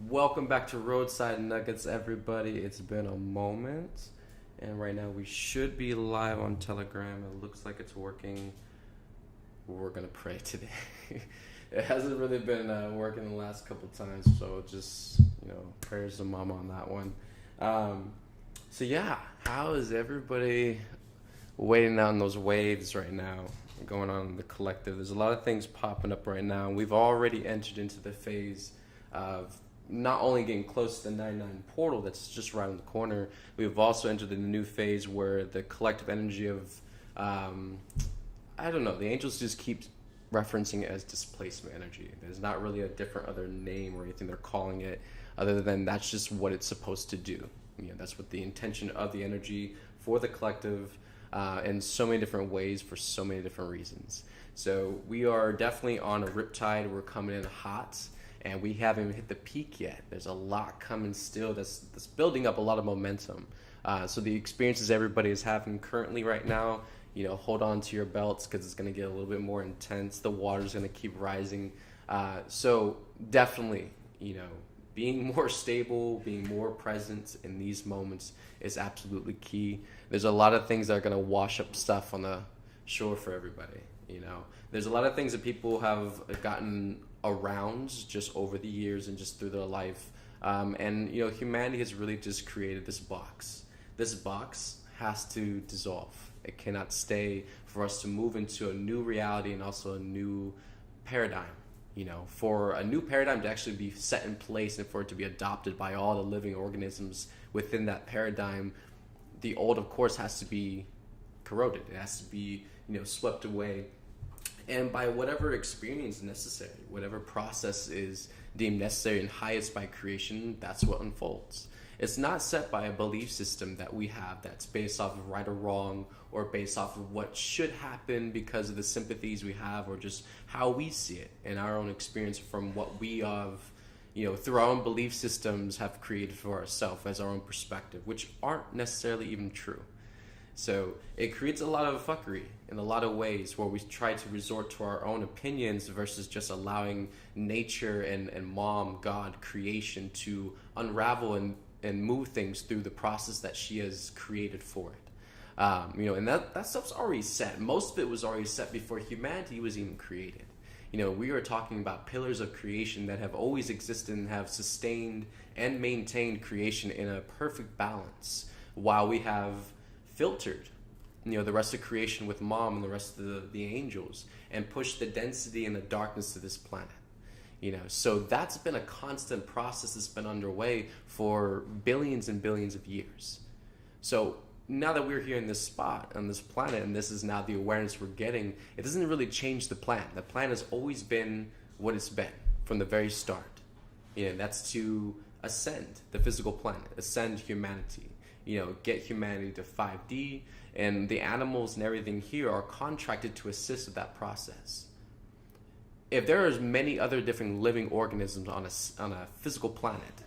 Welcome back to Roadside Nuggets, everybody. It's been a moment, and right now we should be live on Telegram. It looks like it's working. We're gonna pray today. It hasn't really been working the last couple times, so just prayers to Mama on that one. So yeah, how is everybody waiting out in those waves right now? Going on in the collective. There's a lot of things popping up right now. We've already entered into the phase of not only getting close to the 99 portal that's just right on the corner, we've also entered in a new phase where the collective energy of, the angels just keep referencing it as displacement energy. There's not really a different other name or anything they're calling it, other than that's just what it's supposed to do. That's what the intention of the energy for the collective, in so many different ways for so many different reasons. So we are definitely on a riptide. We're coming in hot. And we haven't even hit the peak yet. There's a lot coming still that's building up a lot of momentum. So the experiences everybody is having currently right now, hold on to your belts because it's going to get a little bit more intense. The water's going to keep rising. So definitely, being more stable, being more present in these moments is absolutely key. There's a lot of things that are going to wash up stuff on the shore for everybody. There's a lot of things that people have gotten around just over the years and just through their life. And humanity has really just created this box. This box has to dissolve. It cannot stay for us to move into a new reality and also a new paradigm. For a new paradigm to actually be set in place and for it to be adopted by all the living organisms within that paradigm, the old, of course, has to be corroded. It has to be, swept away. And by whatever experience necessary, whatever process is deemed necessary and highest by creation, that's what unfolds. It's not set by a belief system that we have that's based off of right or wrong, or based off of what should happen because of the sympathies we have, or just how we see it in our own experience from what we have, through our own belief systems have created for ourselves as our own perspective, which aren't necessarily even true. So it creates a lot of fuckery in a lot of ways where we try to resort to our own opinions versus just allowing nature and mom, God, creation to unravel and move things through the process that she has created for it. And that stuff's already set. Most of it was already set before humanity was even created. We are talking about pillars of creation that have always existed and have sustained and maintained creation in a perfect balance, while we have filtered the rest of creation with mom and the rest of the angels and pushed the density and the darkness to this planet. So that's been a constant process that's been underway for billions and billions of years. So now that we're here in this spot on this planet, and this is now the awareness we're getting, it doesn't really change the plan. The plan has always been what it's been from the very start. That's to ascend the physical planet, ascend humanity, get humanity to 5D, and the animals and everything here are contracted to assist with that process. If there are many other different living organisms on a physical planet,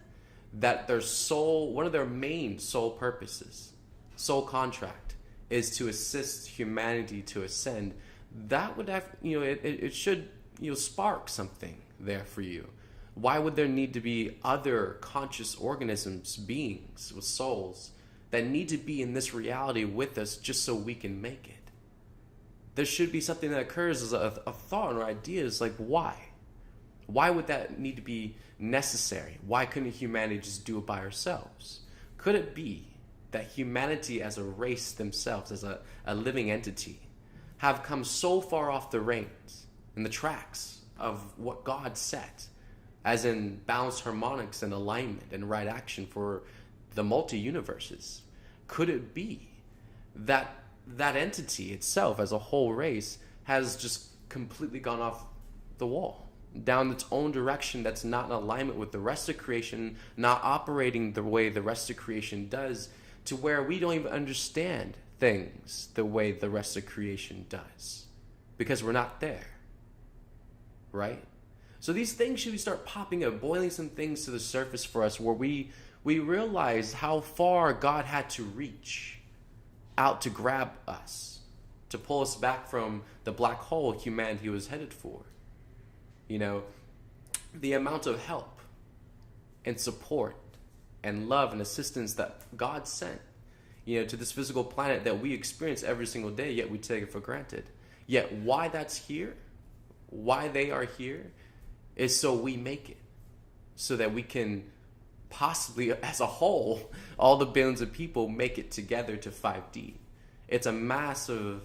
that their soul, one of their main soul purposes, soul contract, is to assist humanity to ascend, that would have, it should, spark something there for you. Why would there need to be other conscious organisms, beings with souls, that need to be in this reality with us just so we can make it? There should be something that occurs as a thought or idea is like, why? Why would that need to be necessary? Why couldn't humanity just do it by ourselves? Could it be that humanity as a race themselves, as a living entity, have come so far off the reins and the tracks of what God set, as in balanced harmonics and alignment and right action for the multi-universes? Could it be that that entity itself as a whole race has just completely gone off the wall, down its own direction that's not in alignment with the rest of creation, not operating the way the rest of creation does, to where we don't even understand things the way the rest of creation does, because we're not there, right? So these things should start popping up, boiling some things to the surface for us, where we realize how far God had to reach out to grab us, to pull us back from the black hole humanity was headed for. The amount of help and support and love and assistance that God sent, to this physical planet that we experience every single day, yet we take it for granted. Yet why that's here, why they are here, is so we make it, so that we can possibly, as a whole, all the billions of people make it together to 5D. It's a massive,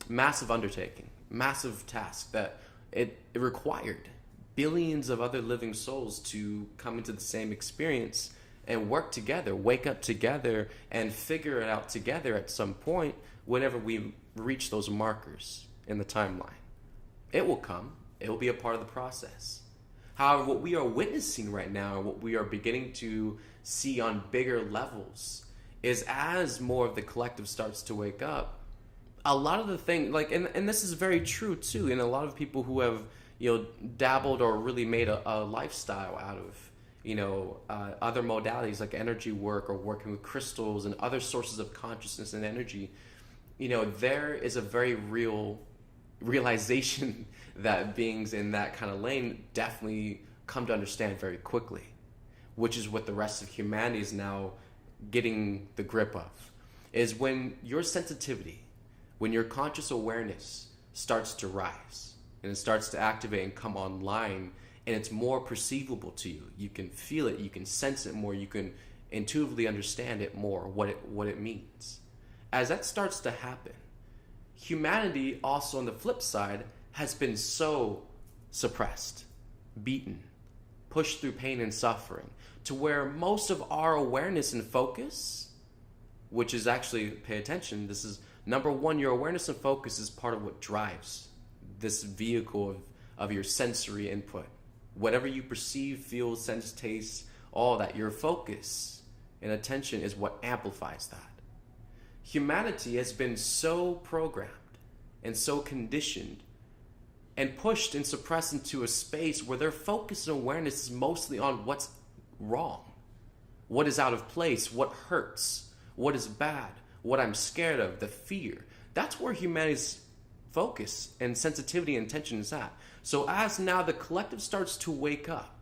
massive undertaking, massive task that it required billions of other living souls to come into the same experience and work together, wake up together, and figure it out together at some point whenever we reach those markers in the timeline. It will come. It will be a part of the process. However, what we are witnessing right now, and what we are beginning to see on bigger levels, is as more of the collective starts to wake up, a lot of the things, and this is very true too, and a lot of people who have, dabbled or really made a lifestyle out of, other modalities like energy work or working with crystals and other sources of consciousness and energy, there is a very real realization that beings in that kind of lane definitely come to understand very quickly, which is what the rest of humanity is now getting the grip of, is when your sensitivity, when your conscious awareness starts to rise and it starts to activate and come online, and it's more perceivable to you. You can feel it, you can sense it more, you can intuitively understand it more, what it means. As that starts to happen, humanity also on the flip side has been so suppressed, beaten, pushed through pain and suffering, to where most of our awareness and focus, which is actually, pay attention, this is number one, your awareness and focus is part of what drives this vehicle of your sensory input. Whatever you perceive, feel, sense, taste, all that, your focus and attention is what amplifies that. Humanity has been so programmed and so conditioned and pushed and suppressed into a space where their focus and awareness is mostly on what's wrong, what is out of place, what hurts, what is bad, what I'm scared of, the fear. That's where humanity's focus and sensitivity and attention is at. So as now the collective starts to wake up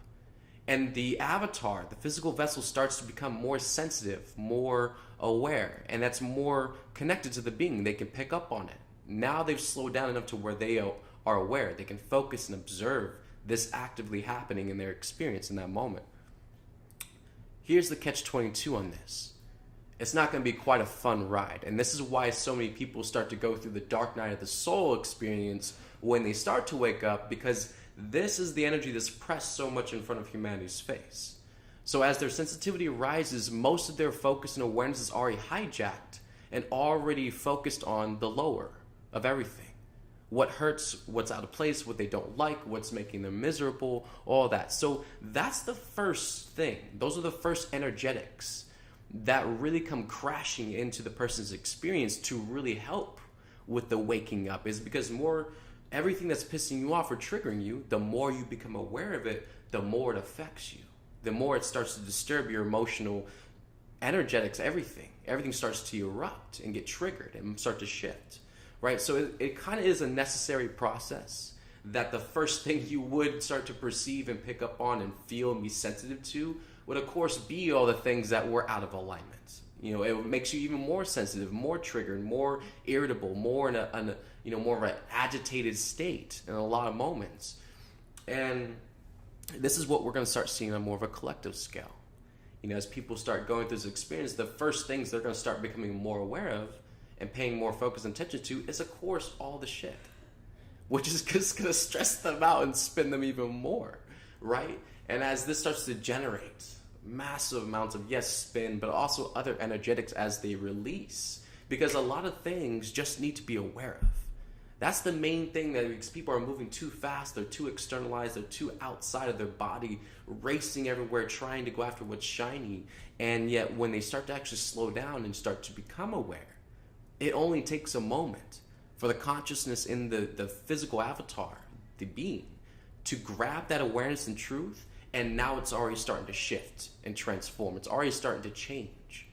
and the avatar, the physical vessel, starts to become more sensitive, more aware, and that's more connected to the being, they can pick up on it. Now they've slowed down enough to where they are aware. They can focus and observe this actively happening in their experience in that moment. Here's the catch-22 on this. It's not going to be quite a fun ride. And this is why so many people start to go through the dark night of the soul experience when they start to wake up, because this is the energy that's pressed so much in front of humanity's face. So as their sensitivity rises, most of their focus and awareness is already hijacked and already focused on the lower of everything. What hurts, what's out of place, what they don't like, what's making them miserable, all that. So that's the first thing. Those are the first energetics that really come crashing into the person's experience to really help with the waking up, is because everything that's pissing you off or triggering you, the more you become aware of it, the more it affects you. The more it starts to disturb your emotional energetics, everything starts to erupt and get triggered and start to shift, right? So it kind of is a necessary process, that the first thing you would start to perceive and pick up on and feel and be sensitive to would of course be all the things that were out of alignment. It makes you even more sensitive, more triggered, more irritable, more in a more of an agitated state in a lot of moments. And this is what we're going to start seeing on more of a collective scale. As people start going through this experience, the first things they're going to start becoming more aware of and paying more focus and attention to is, of course, all the shit, which is just going to stress them out and spin them even more, right? And as this starts to generate massive amounts of, yes, spin, but also other energetics as they release, because a lot of things just need to be aware of. That's the main thing, that because people are moving too fast, they're too externalized, they're too outside of their body, racing everywhere, trying to go after what's shiny. And yet when they start to actually slow down and start to become aware, it only takes a moment for the consciousness in the physical avatar, the being, to grab that awareness and truth, and now it's already starting to shift and transform. It's already starting to change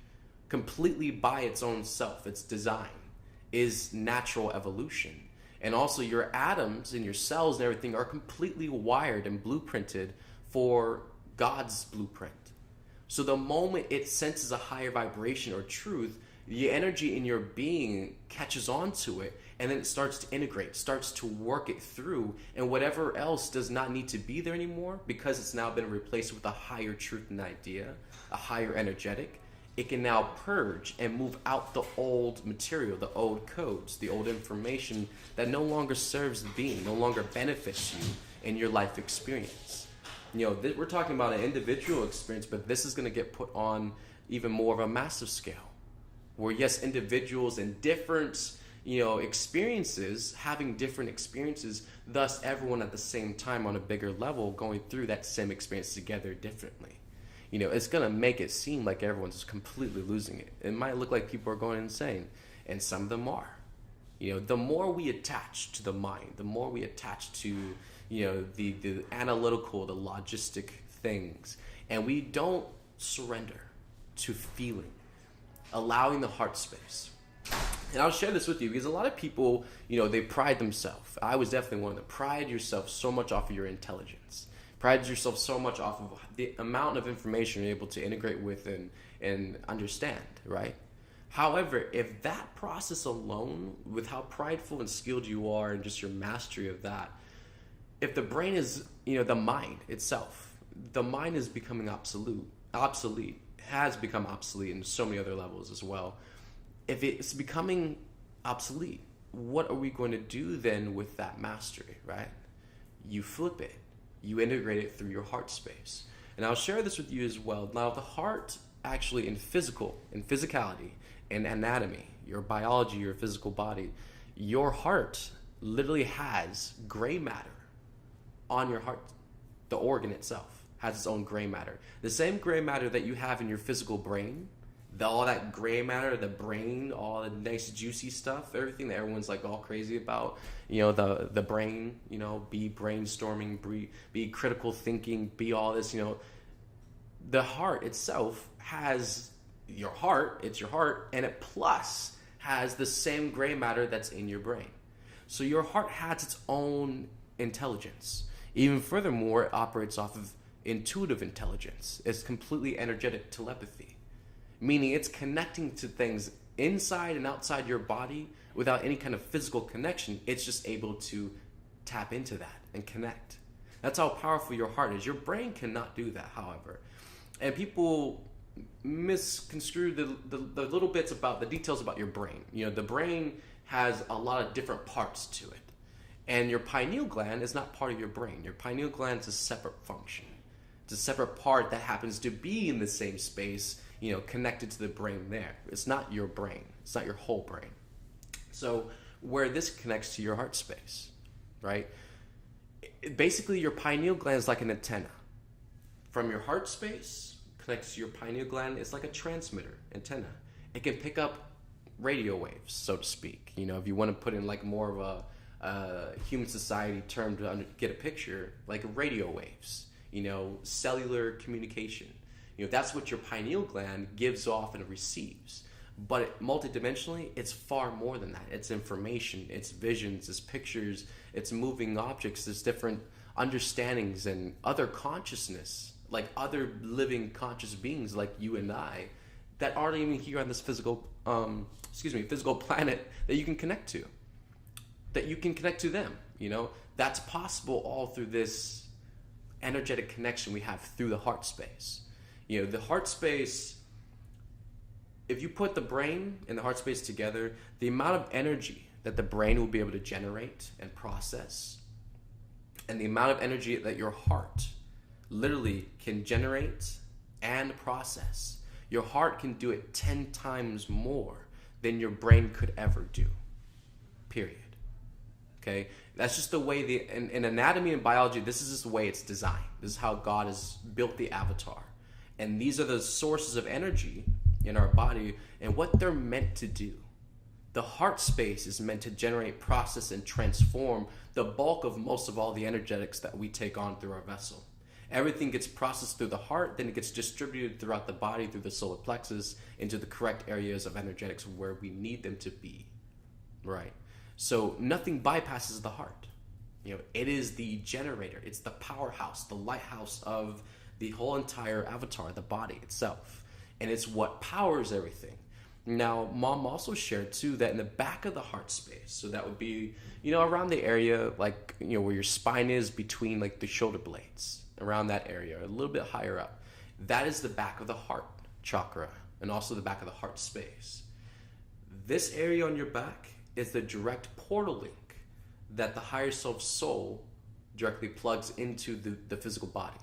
completely by its own self. Its design is natural evolution. And also your atoms and your cells and everything are completely wired and blueprinted for God's blueprint. So the moment it senses a higher vibration or truth, the energy in your being catches on to it, and then it starts to integrate, starts to work it through, and whatever else does not need to be there anymore, because it's now been replaced with a higher truth and idea, a higher energetic, it can now purge and move out the old material, the old codes, the old information that no longer serves the being, no longer benefits you in your life experience. We're talking about an individual experience, but this is going to get put on even more of a massive scale, where yes, individuals and different experiences, having different experiences, thus everyone at the same time on a bigger level going through that same experience together differently. It's going to make it seem like everyone's completely losing it. It might look like people are going insane, and some of them are. The more we attach to the mind, the more we attach to, the analytical, the logistic things, and we don't surrender to feeling, allowing the heart space. And I'll share this with you because a lot of people, they pride themselves. I was definitely one of them. Pride yourself so much off of your intelligence. Pride yourself so much off of the amount of information you're able to integrate with and understand, right? However, if that process alone, with how prideful and skilled you are and just your mastery of that, if the brain is, the mind itself, the mind is becoming obsolete, has become obsolete in so many other levels as well. If it's becoming obsolete, what are we going to do then with that mastery, right? You flip it. You integrate it through your heart space. And I'll share this with you as well. Now, the heart actually in physicality, in anatomy, your biology, your physical body, your heart literally has gray matter on your heart. The organ itself has its own gray matter. The same gray matter that you have in your physical brain, all that gray matter, the brain, all the nice juicy stuff, everything that everyone's like all crazy about, the brain, be brainstorming, be critical thinking, be all this, the heart itself has your heart, it's your heart, and it plus has the same gray matter that's in your brain. So your heart has its own intelligence. Even furthermore, it operates off of intuitive intelligence. It's completely energetic telepathy, meaning it's connecting to things inside and outside your body without any kind of physical connection. It's just able to tap into that and connect. That's how powerful your heart is. Your brain cannot do that, however. And people misconstrue the little bits about the details about your brain. The brain has a lot of different parts to it. And your pineal gland is not part of your brain. Your pineal gland is a separate function. It's a separate part that happens to be in the same space, connected to the brain there. It's not your brain. It's not your whole brain. So where this connects to your heart space, right? Basically, your pineal gland is like an antenna. From your heart space, connects to your pineal gland, it's like a transmitter antenna. It can pick up radio waves, so to speak. If you want to put in like more of a human society term to get a picture, like radio waves, cellular communication. That's what your pineal gland gives off and receives. But multidimensionally, it's far more than that. It's information, it's visions, it's pictures, it's moving objects, there's different understandings and other consciousness, like other living conscious beings like you and I, that aren't even here on this physical planet that you can connect to. That you can connect to them, That's possible all through this energetic connection we have through the heart space. The heart space, if you put the brain and the heart space together, the amount of energy that the brain will be able to generate and process, and the amount of energy that your heart literally can generate and process, your heart can do it 10 times more than your brain could ever do, period. Okay, that's just the way in anatomy and biology, this is just the way it's designed. This is how God has built the avatar. And these are the sources of energy in our body and what they're meant to do. The heart space is meant to generate, process, and transform the bulk of most of all the energetics that we take on through our vessel. Everything gets processed through the heart, then it gets distributed throughout the body through the solar plexus into the correct areas of energetics where we need them to be, right? So nothing bypasses the heart. It is the generator. It's the powerhouse, the lighthouse of the whole entire avatar, the body itself. And it's what powers everything. Now, mom also shared too that in the back of the heart space, so that would be, around the area, like, where your spine is between like the shoulder blades, around that area, a little bit higher up. That is the back of the heart chakra and also the back of the heart space. This area on your back is the direct portal link that the higher self soul directly plugs into the physical body.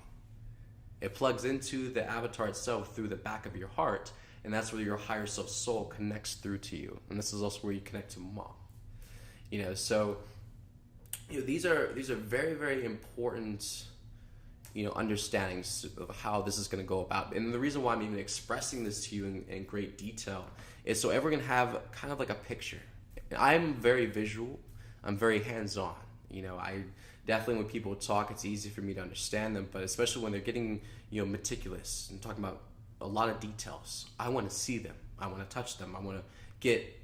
It plugs into the avatar itself through the back of your heart, and that's where your higher self soul connects through to you. And this is also where you connect to mom. So these are very, very important understandings of how this is going to go about. And the reason why I'm even expressing this to you in great detail is so everyone can have kind of like a picture. I'm very visual. I'm very hands-on. I definitely, when people talk, it's easy for me to understand them, but especially when they're getting, meticulous and talking about a lot of details, I want to see them. I want to touch them. I want to get,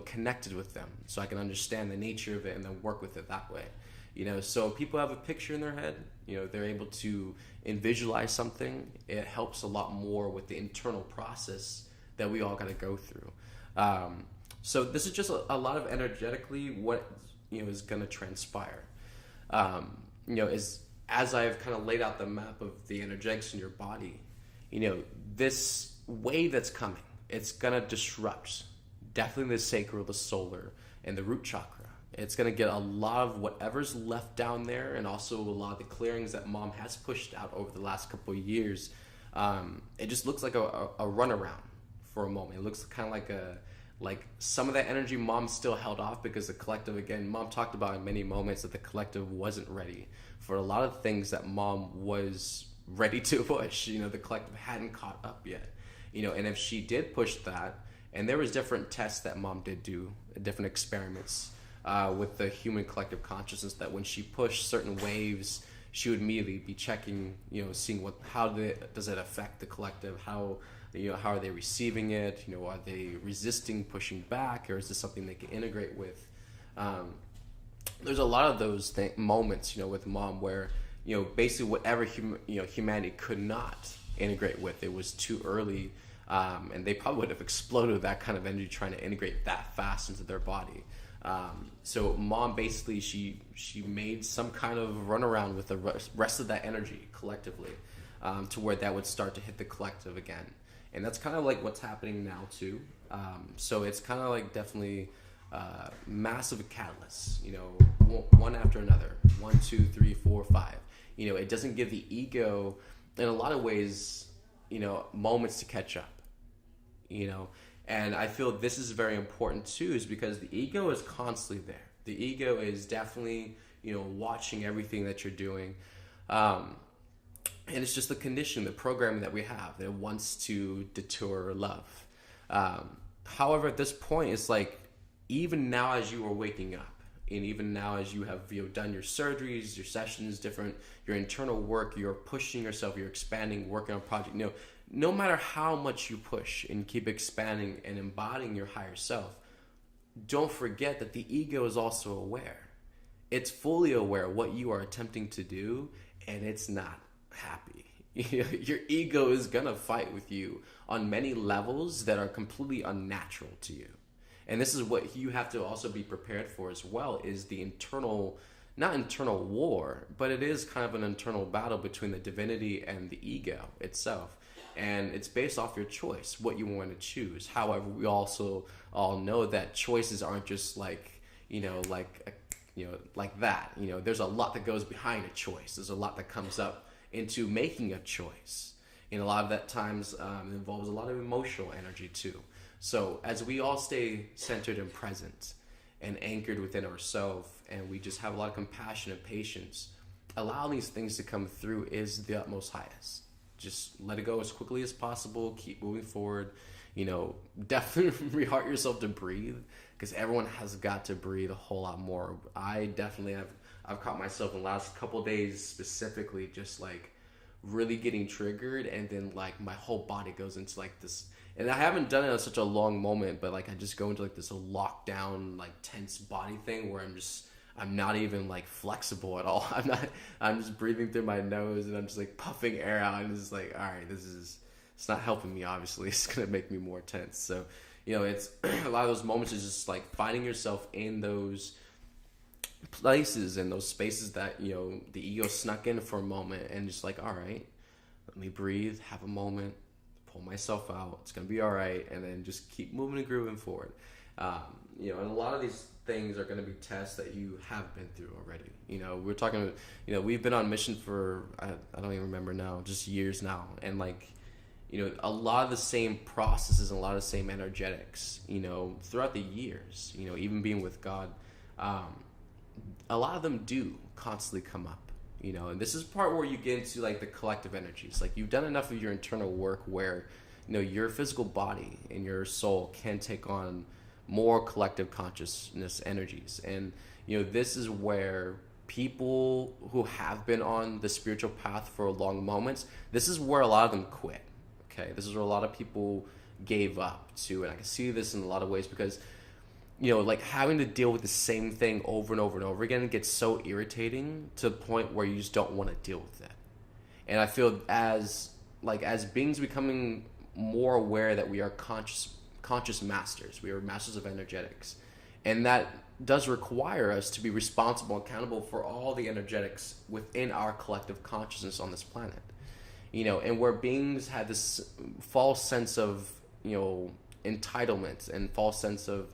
connected with them so I can understand the nature of it and then work with it that way. So people have a picture in their head, they're able to visualize something. It helps a lot more with the internal process that we all got to go through. So this is just a lot of energetically what, is going to transpire. As I've kind of laid out the map of the energetics in your body, this wave that's coming, it's going to disrupt definitely the sacral, the solar, and the root chakra. It's going to get a lot of whatever's left down there, and also a lot of the clearings that mom has pushed out over the last couple of years. It just looks like a runaround for a moment. It looks kind of like some of that energy mom still held off because the collective, again, mom talked about in many moments that the collective wasn't ready for a lot of things that mom was ready to push. The collective hadn't caught up yet. And if she did push that, and there was different tests that mom did do, different experiments with the human collective consciousness, that when she pushed certain waves, she would immediately be checking, seeing how does it affect the collective, how are they receiving it, are they resisting, pushing back, or is this something they can integrate with? There's a lot of those moments, with mom where, basically whatever humanity could not integrate with, it was too early. And they probably would have exploded that kind of energy trying to integrate that fast into their body. So mom basically, she made some kind of runaround with the rest of that energy collectively, to where that would start to hit the collective again. And that's kind of like what's happening now too. So it's kind of like definitely massive catalysts, one after another, 1, 2, 3, 4, 5. It doesn't give the ego, in a lot of ways, moments to catch up. And I feel this is very important too, is because the ego is constantly there. The ego is definitely, watching everything that you're doing. And it's just the condition, the programming that we have that wants to deter love. However, at this point, it's like, even now as you are waking up, and even now as you have done your surgeries, your sessions, your internal work, you're pushing yourself, you're expanding, working on project. No matter how much you push and keep expanding and embodying your higher self, don't forget that the ego is also aware. It's fully aware of what you are attempting to do, and it's not happy. Your ego is gonna fight with you on many levels that are completely unnatural to you. And this is what you have to also be prepared for as well, is the not internal war, but it is kind of an internal battle between the divinity and the ego itself. And it's based off your choice, what you want to choose. However, we also all know that choices aren't just like that. There's a lot that goes behind a choice. There's a lot that comes up into making a choice. And a lot of that times involves a lot of emotional energy too. So as we all stay centered and present and anchored within ourselves, and we just have a lot of compassion and patience, allowing these things to come through is the utmost highest. Just let it go as quickly as possible. Keep moving forward. Definitely reheart yourself to breathe, because everyone has got to breathe a whole lot more. I definitely have. I've caught myself in the last couple of days specifically just like really getting triggered, and then like my whole body goes into like this. And I haven't done it in such a long moment, but like I just go into like this lockdown, like tense body thing where I'm not even like flexible at all. I'm just breathing through my nose and I'm just like puffing air out and it's just like, all right, it's not helping me, obviously. It's going to make me more tense. So, it's a lot of those moments is just like finding yourself in those places and those spaces that, the ego snuck in for a moment and just like, all right, let me breathe, have a moment, pull myself out. It's going to be all right. And then just keep moving and grooving forward. And a lot of these things are going to be tests that you have been through already. We're talking, we've been on mission for, I don't even remember now, just years now. And like, a lot of the same processes and a lot of the same energetics, throughout the years, even being with God, a lot of them do constantly come up, and this is part where you get into like the collective energies. Like you've done enough of your internal work where, your physical body and your soul can take on more collective consciousness energies. And, this is where people who have been on the spiritual path for long moments, this is where a lot of them quit. Okay. This is where a lot of people gave up to, and I can see this in a lot of ways because, like having to deal with the same thing over and over and over again gets so irritating to the point where you just don't want to deal with it. And I feel as beings becoming more aware that we are conscious masters, we are masters of energetics, and that does require us to be responsible and accountable for all the energetics within our collective consciousness on this planet. And where beings had this false sense of, entitlement and false sense of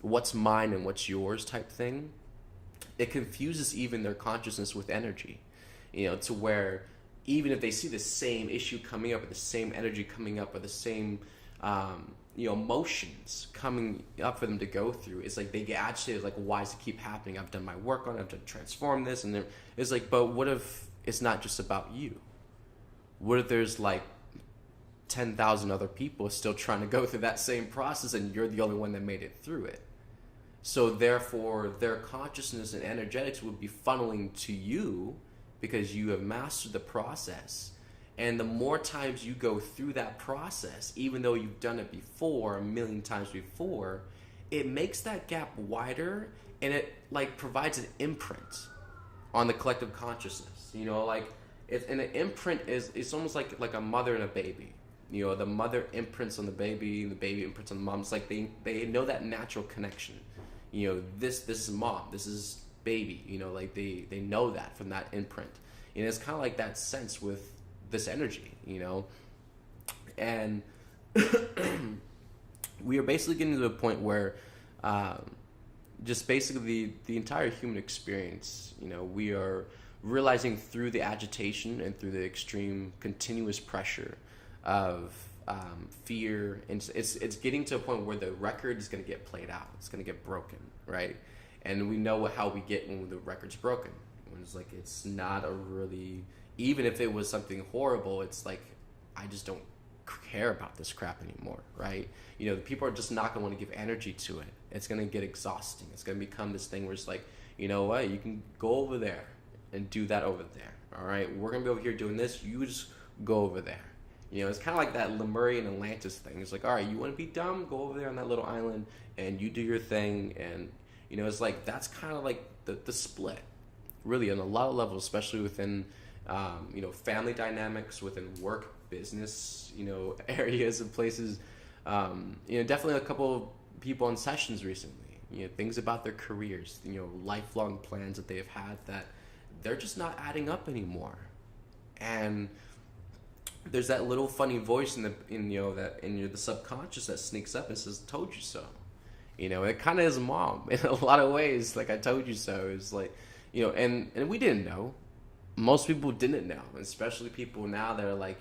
what's mine and what's yours type thing, it confuses even their consciousness with energy, to where even if they see the same issue coming up or the same energy coming up or the same emotions coming up for them to go through, it's like they get agitated, like, why does it keep happening? I've done my work on it, I've done transform this, and then it's like, but what if it's not just about you? What if there's like 10,000 other people still trying to go through that same process and you're the only one that made it through it? So therefore their consciousness and energetics would be funneling to you because you have mastered the process. And the more times you go through that process, even though you've done it before, a million times before, it makes that gap wider and it like provides an imprint on the collective consciousness. And an imprint it's almost like a mother and a baby. The mother imprints on the baby imprints on the mom. It's like they know that natural connection. This is mom, this is baby. They know that from that imprint. And it's kind of like that sense with this energy, and we are basically getting to a point where just basically the entire human experience, we are realizing through the agitation and through the extreme continuous pressure of fear, and it's getting to a point where the record is going to get played out. It's going to get broken, right? And we know how we get when the record's broken. When it's like it's not a really, even if it was something horrible, it's like I just don't care about this crap anymore, right? People are just not going to want to give energy to it. It's going to get exhausting. It's going to become this thing where it's like, you know what, you can go over there and do that over there. All right, we're going to be over here doing this. You just go over there. It's kind of like that Lemurian Atlantis thing. It's like, all right, you want to be dumb? Go over there on that little island and you do your thing. And, it's like that's kind of like the split, really, on a lot of levels, especially within, family dynamics, within work, business, areas and places. Definitely a couple of people in sessions recently, things about their careers, lifelong plans that they have had that they're just not adding up anymore. And there's that little funny voice in the subconscious that sneaks up and says, "Told you so." It kind of is mom in a lot of ways. Like, I told you so. It's like, and we didn't know. Most people didn't know, especially people now that are like,